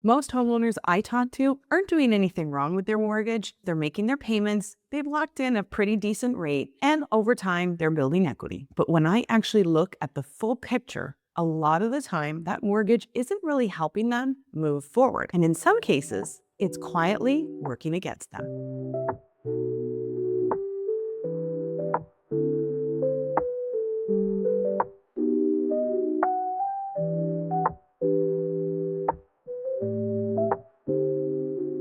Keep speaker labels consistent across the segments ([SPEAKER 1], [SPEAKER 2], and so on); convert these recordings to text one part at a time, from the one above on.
[SPEAKER 1] Most homeowners I talk to aren't doing anything wrong with their mortgage. They're making their payments, they've locked in a pretty decent rate, and over time, they're building equity. But when I actually look at the full picture, a lot of the time, that mortgage isn't really helping them move forward. And in some cases, it's quietly working against them.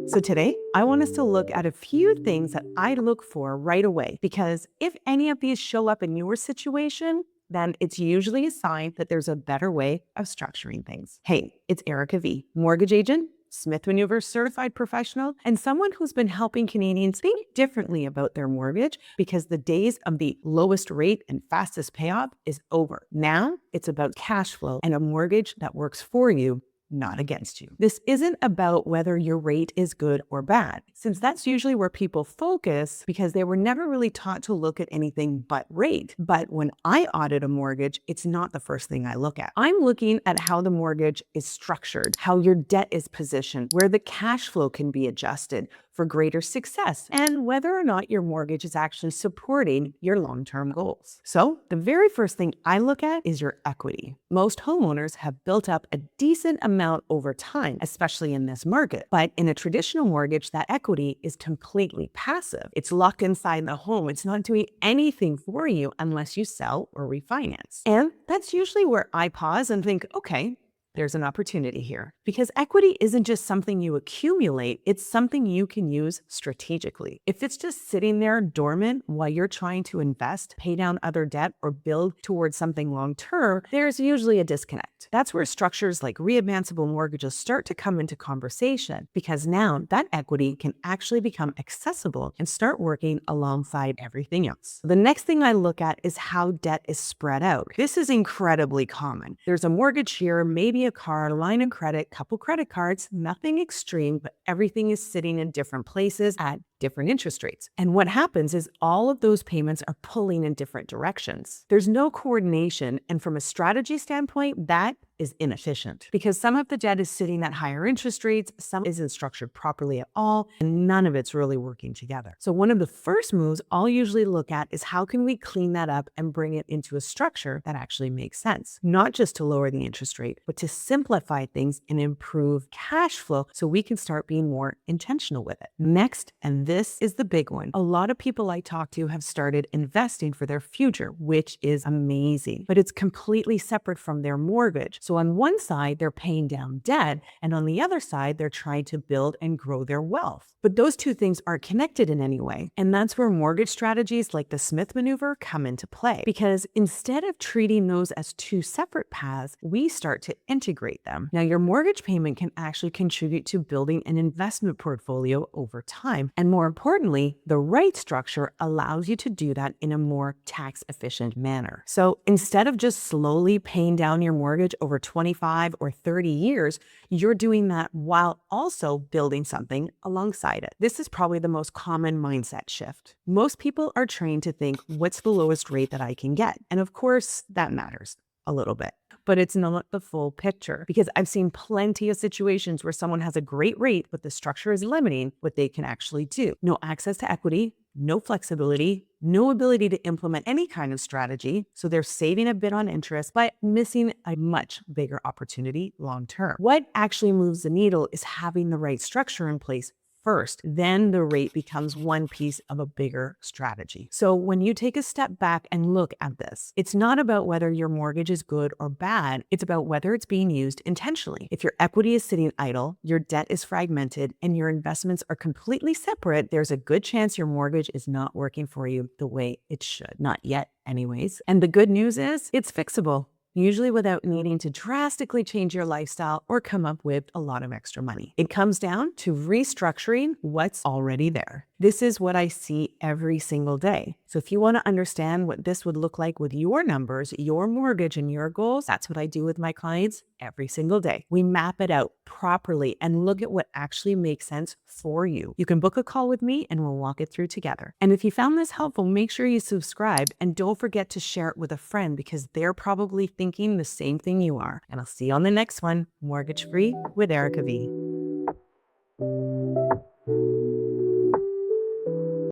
[SPEAKER 1] So today, I want us to look at a few things that I look for right away, because if any of these show up in your situation, then it's usually a sign that there's a better way of structuring things. Hey, it's Erica V, mortgage agent, Smith Maneuver certified professional, and someone who's been helping Canadians think differently about their mortgage because the days of the lowest rate and fastest payoff is over. Now it's about cash flow and a mortgage that works for you, not against you. This isn't about whether your rate is good or bad, since that's usually where people focus because they were never really taught to look at anything but rate. But when I audit a mortgage, it's not the first thing I look at. I'm looking at how the mortgage is structured, how your debt is positioned, where the cash flow can be adjusted for greater success, and whether or not your mortgage is actually supporting your long-term goals. So the very first thing I look at is your equity. Most homeowners have built up a decent amount over time, especially in this market. But in a traditional mortgage, that equity is completely passive. It's locked inside the home. It's not doing anything for you unless you sell or refinance. And that's usually where I pause and think, okay, there's an opportunity here. Because equity isn't just something you accumulate, it's something you can use strategically. If it's just sitting there dormant while you're trying to invest, pay down other debt, or build towards something long-term, there's usually a disconnect. That's where structures like readvanceable mortgages start to come into conversation, because now that equity can actually become accessible and start working alongside everything else. The next thing I look at is how debt is spread out. This is incredibly common. There's a mortgage here, maybe a car, line of credit, couple credit cards, nothing extreme, but everything is sitting in different places at different interest rates. And what happens is all of those payments are pulling in different directions. There's no coordination. And from a strategy standpoint, that is inefficient because some of the debt is sitting at higher interest rates, some isn't structured properly at all, and none of it's really working together. So one of the first moves I'll usually look at is how can we clean that up and bring it into a structure that actually makes sense, not just to lower the interest rate, but to simplify things and improve cash flow so we can start being more intentional with it. Next, and this is the big one, a lot of people I talk to have started investing for their future, which is amazing, but it's completely separate from their mortgage. So on one side, they're paying down debt, and on the other side, they're trying to build and grow their wealth. But those two things aren't connected in any way. And that's where mortgage strategies like the Smith Maneuver come into play. Because instead of treating those as two separate paths, we start to integrate them. Now, your mortgage payment can actually contribute to building an investment portfolio over time. And more importantly, the right structure allows you to do that in a more tax-efficient manner. So instead of just slowly paying down your mortgage over 25 or 30 years, you're doing that while also building something alongside it. This is probably the most common mindset shift. Most people are trained to think, what's the lowest rate that I can get? And of course, that matters a little bit, but it's not the full picture, because I've seen plenty of situations where someone has a great rate, but the structure is limiting what they can actually do. No access to equity, no flexibility, no ability to implement any kind of strategy. So they're saving a bit on interest, but missing a much bigger opportunity long term. What actually moves the needle is having the right structure in place first. Then the rate becomes one piece of a bigger strategy. So when you take a step back and look at this, it's not about whether your mortgage is good or bad. It's about whether it's being used intentionally. If your equity is sitting idle, your debt is fragmented, and your investments are completely separate, there's a good chance your mortgage is not working for you the way it should. Not yet, anyways. And the good news is it's fixable, usually without needing to drastically change your lifestyle or come up with a lot of extra money. It comes down to restructuring what's already there. This is what I see every single day. So if you want to understand what this would look like with your numbers, your mortgage, and your goals, that's what I do with my clients every single day. We map it out properly and look at what actually makes sense for you. You can book a call with me and we'll walk it through together. And if you found this helpful, make sure you subscribe and don't forget to share it with a friend because they're probably thinking the same thing you are. And I'll see you on the next one, Mortgage Free with Erica V.